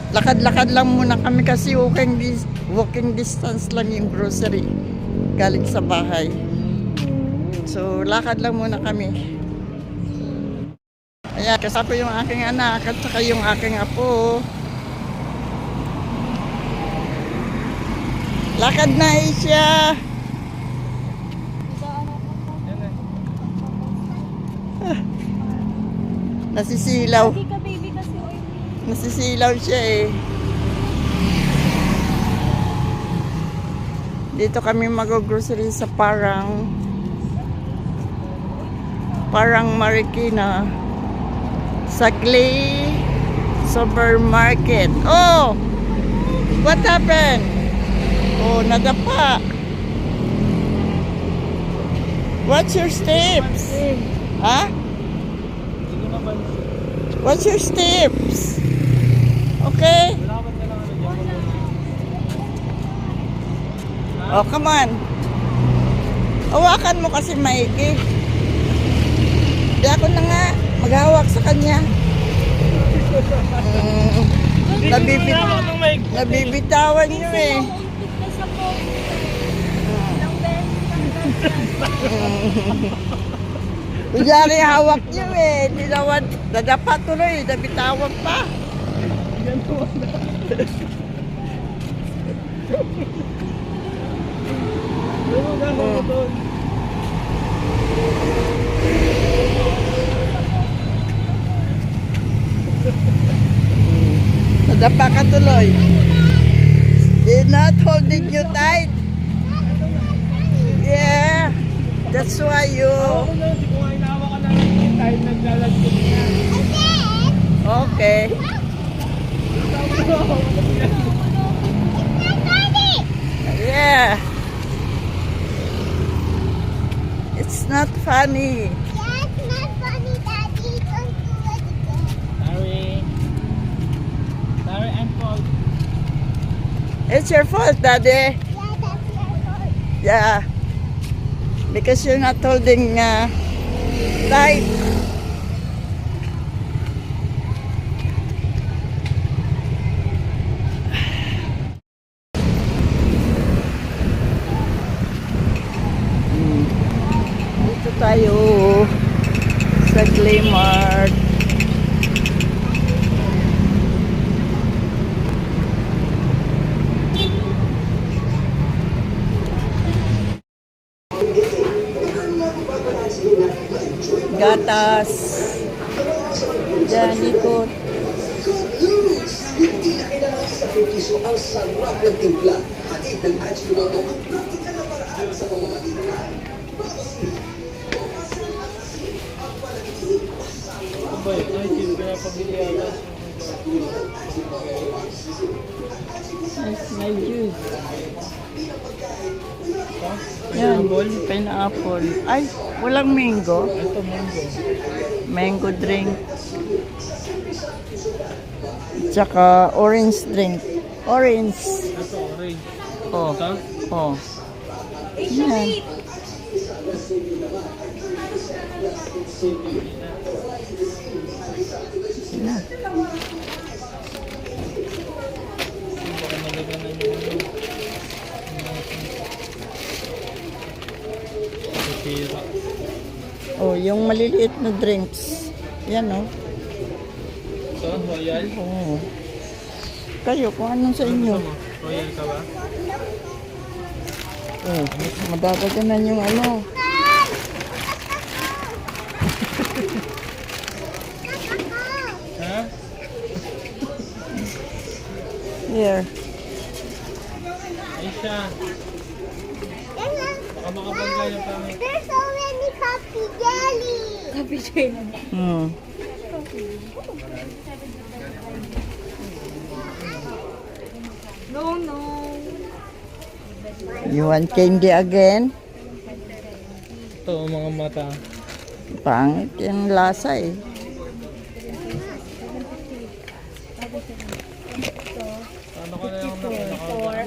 Lakad-lakad lang muna kami kasi walking distance lang yung grocery galing sa bahay. So, lakad lang muna kami. Ayan, kasama yung aking anak at saka yung aking apo. Lakad na Asia. Nasisilaw. Hindi ka baby kasi oy. Nasisilaw siya eh. Dito kami mag-grocery sa parang Marikina. Sa Clay Supermarket. Oh! What happened? Oh, nadapa. What's your steps? Ha? What's your steps? Okay? Oh, come on. Hawakan mo kasi maigi. Di ako na nga maghawak sa kanya. Nabibitawan nyo eh. Kunyari hawak nyo eh. Nilawan, dadapa tuloy, nabitawan pa. Nadapa ka tuloy. They're not holding you tight. Yeah. That's why you... Okay. Yeah. It's not funny. Yeah, it's not funny, Daddy. Don't do it again. Sorry, I'm cold. It's your fault, Daddy. Yeah, that's your fault. Yeah. Because you're not holding tight. Dito tayo sa Glaymart. Gatas. Diyan, likod. Hindi na kailangan sa piso ang sarap ng timpla. Hatid ng Ajinomoto ang praktikal na paraan sa pamamagitan. Boy, ay, hindi ko na pamilya. Nice, my juice. Yan. Yan, pineapple. Ay, walang mango. Ito, mango. Mango drink. Tsaka orange drink. Orange. Ito, orange. Oh. Ito? Oh. Yan. Yan. Baka nalagyan na yung tira. Oh, yung maliliit na drinks. Yan, oh. Ito, royal. Oh. Kayo, kung anong sa inyo. Ano mo? Royal ka ba? Oh, madadaganan yung ano. Ha? Here. Aisha, baka makabangga yung pangit. There's so many coffee jelly. Coffee jelly. Hmm. No, no. You want candy again? Ito, mga mata. Pangit yung lasa eh. Ano ka na yung nakalakad?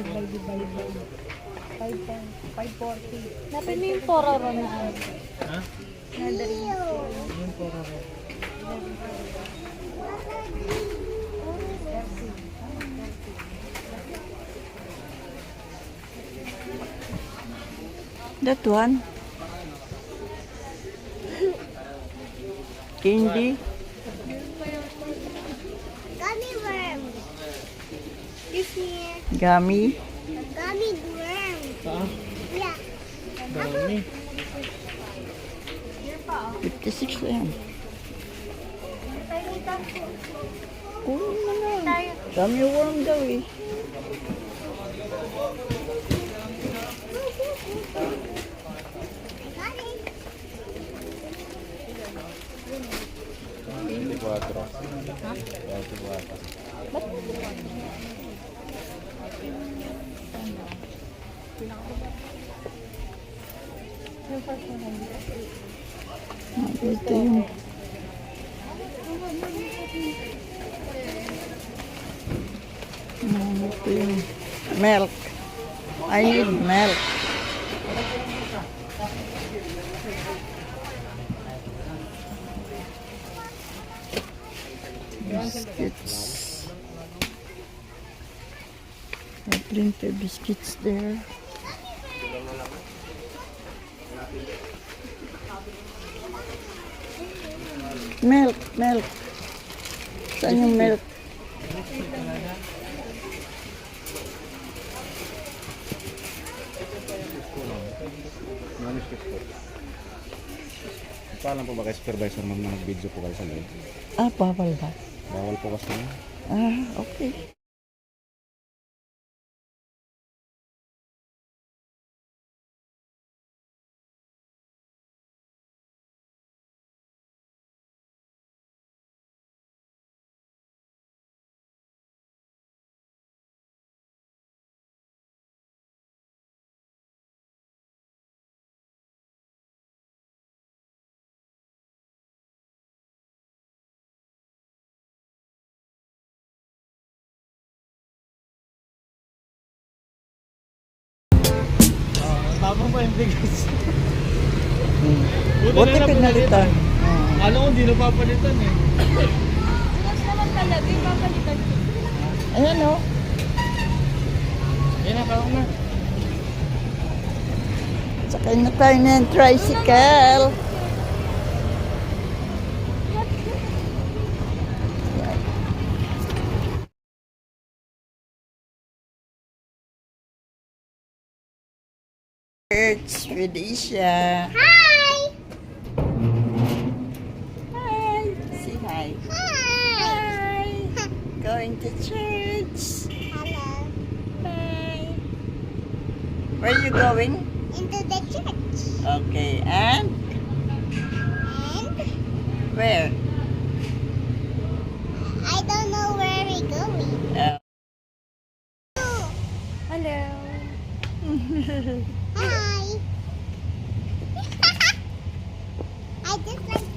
540. Napin mo yung pororo na ano. Ha? Yung pororo. That one. Candy. Gummy worm. You see? Gummy. Gummy worm. Saan? Yeah. Dami. 56 na yan. Tayo. Kunin mo na. Gummy worm daw eh. Got it. 24. 24. Ito yung... Ito yung milk. I need milk. Biscuits. I plenty of biscuits there. Milk, milk. Saan yung milk? Paalam po ba kay supervisor mag-video po kayo sa loob? Ah, bawal ba? Bawal po kasi. Ah, okay. Tapos pa yung bigas. Buti pinalitan. Alam ko hindi na papalitan eh. Ayan o. Yan na, kawak na. Sakay na tayo ng tricycle. Church with Isha. Hi. Hi. Say hi. Hi. Going to church. Hello. Hi. Where are you going? Into the church. Okay, and And where? I don't know where we're going. Hello. Hi. I just like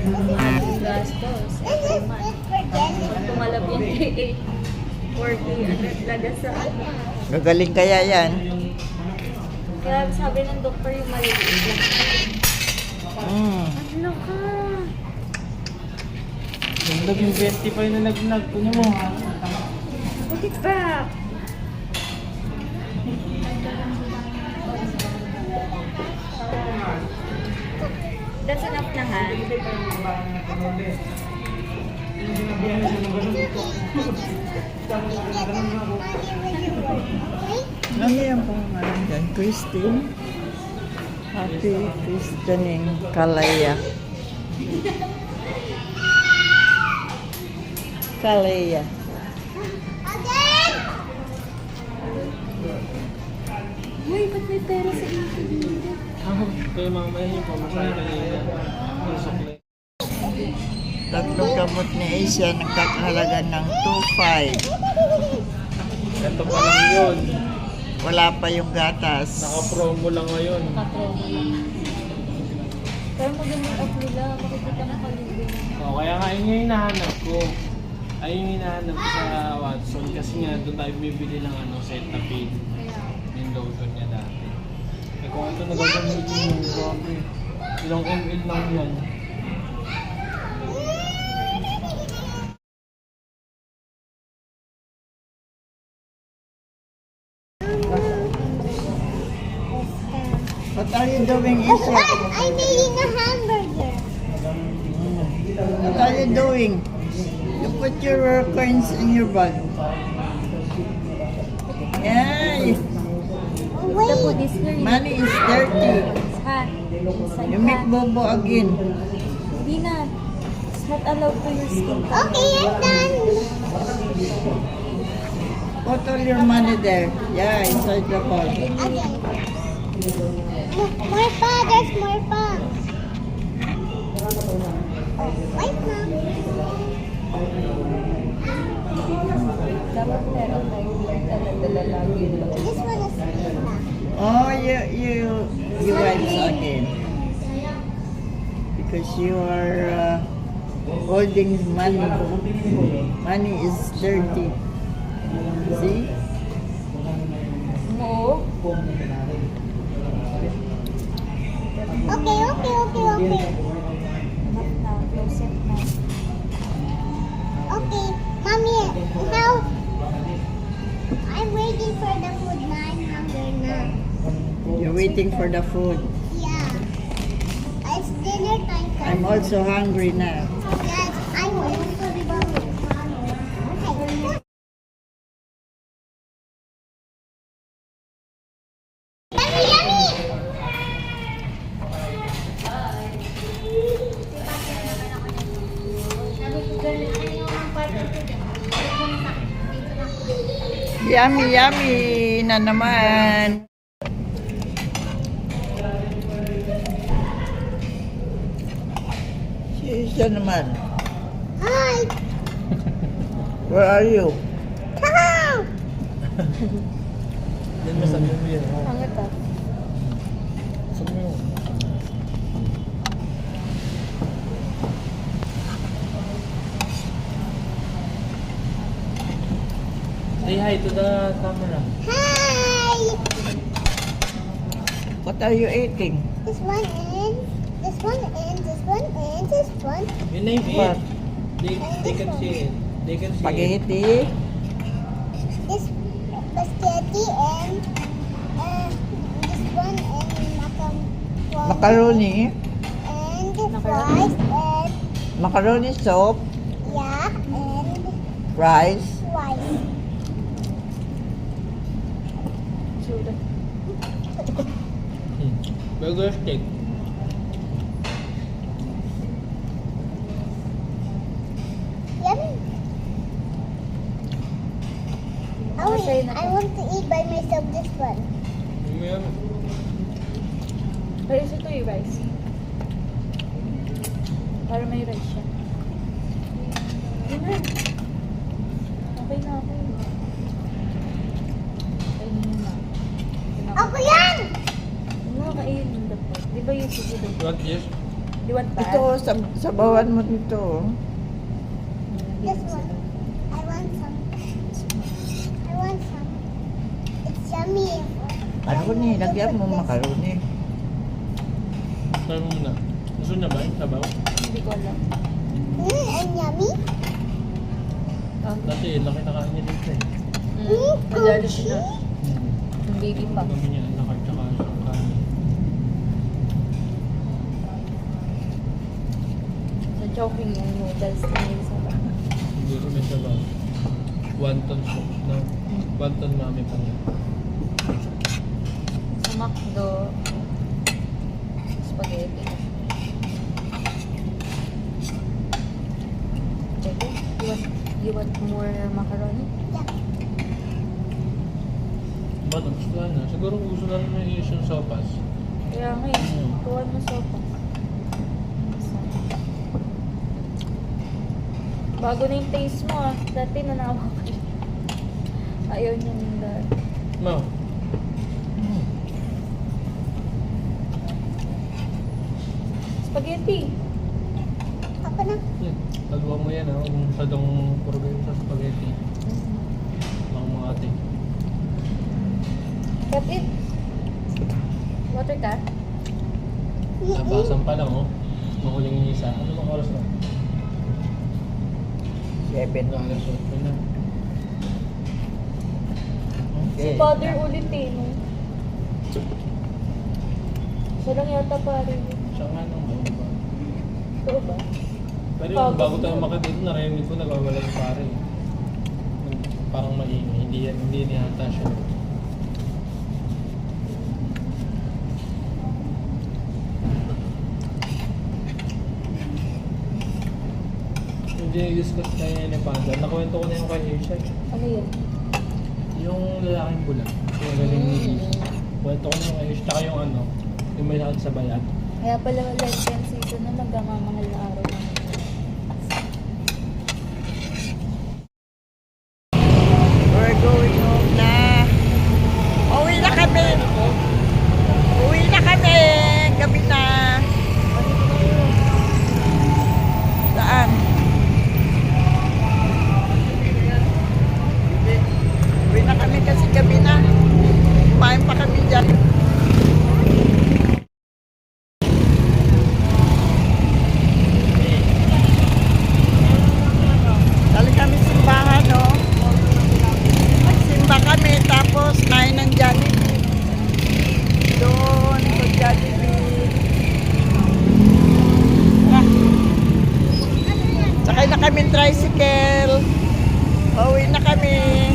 Gastos. This is for Jenny. Tumalab yan kay 40 laga sa ano. Gagaling kaya yan. Kaya sabi ng doktor yung maliit lang. Ano ka? Yung naging 25 na nagnag. Kunya mo. Put it back. That's enough na ha. Ano yung pangalan dyan? Christine? Happy Christening Kalaya. Kalaya. Uy, ba't may pera sa inyo dito? Kaya mamaya yung pamasahe kanina. Yung sukli. Tatlong gamot ni Asia nagkakahalaga ng 2.5. Ito pa lang yun. Wala pa yung gatas. Naka-promo lang ngayon. Katrobo lang. Pero magandang app nila. Makikita na kalibin. Kaya nga yun yung hinahanap ko. Ay yung hinahanap ko sa Watson. Kasi nga doon tayo bibili ng Cetapin. Kaya, Yung lotion niya dati. Eh kung ito nagagamitin yung grabe. Ilang ml lang yan. What are you doing, Asia? I'm eating a hamburger. What are you doing? You put your coins in your bag. Yeah, the food is here. money is dirty. Ha? You make bobo again. Hindi na. It's not allowed to your skin. Okay, I'm done. Put all your money there. Yeah, inside the bag. Again. More pa, there's more pa. Oh, wait na. Dapat meron tayo dala lagi. This one is clean na. Oh, you wipes again because you are holding money. Money is dirty. See? No. Okay. Enough na. Close it na. Okay, Mommy, now I'm waiting for the food na. I'm hungry now. You're waiting for the food. Yeah. It's dinner time. I'm also hungry now. Yes, I will. Okay. Yummy! Yummy, yummy na naman. Siya naman. Hi! Where are you? Hello! Yan mo sabi mo yan. Hangat ah. Sabi mo. Say hi to the camera. Hi! What are you eating? This one and this one and this one and this one. You name What? it. They can see it. They can see it. Spaghetti? This spaghetti and this one and Macaroni? and fries and Macaroni soup? yeah and Rice? rice. Burger steak. Yummy. I want to eat by myself this one. Yan. Pero ito yung rice. Para may rice siya. Yun na. Okay na ako. Kainin na. Ako yan! Ano kainin dapat? Di ba yung sige dapat? What is? You want that? Ito, sa bawan mo dito. This one. I want some. I want some. It's yummy. Macaroni, lagyan mo macaroni. Try mo muna. Gusto niya ba yung sabaw? Hindi ko alam. And yummy. Dati, laki na kain niya dito eh. Madali siya. Yung baby pa. Kami niya, laki tsaka siyang kanin. Sa choking yung noodles na yung sabaw. Hindi ko may sabaw. Wonton soup na. Wonton mami pa niya. Sa McDo, spaghetti. Check it. You want more macaroni? Ba, nagustuhan na. Siguro kung gusto na rin may Asian sopas. Kaya nga kuha mo sopa. Bago na yung taste mo ah. Dati nanawa ka. Ayaw niya ng dati. Ma, Spaghetti. Ako na. taluan mo yan ha. Kung masyadong puro kayo sa spaghetti. Mga ate. Cut it. Water ka? Nabasan pa lang oh. Mahuling yung isa. Ano bang oras na? 7. Alas 8 na. Si father ulit eh, no? Siya lang yata pare. Siya nga nang ano ba? Ito ba? Pero yung bago tayo makadito, narinig ko nagwawala yung pare. Parang maingay. Hindi niyata siya. Yung dinidiscuss tayo ni Panda, nakwento ko na yung kay Asia. Ano yun? Yung lalaking bulan. Yung galing ni Asia. Kwento ko na yung kay Asia. Tsaka yung ano, yung may lakad sa bayan. Kaya pala Lenten season na nagmamahal na araw na. We're going home na. Uwi na kami. Uwi na kami. Gabi na. Saan? Uwi na kami kasi gabi na. Kumain pa kami dyan. Dali kami simbahan, no? Nagsimba kami, tapos kain ng Jollibee. Doon sa Jollibee. Sakay na kami tricycle. Pauwi na kami.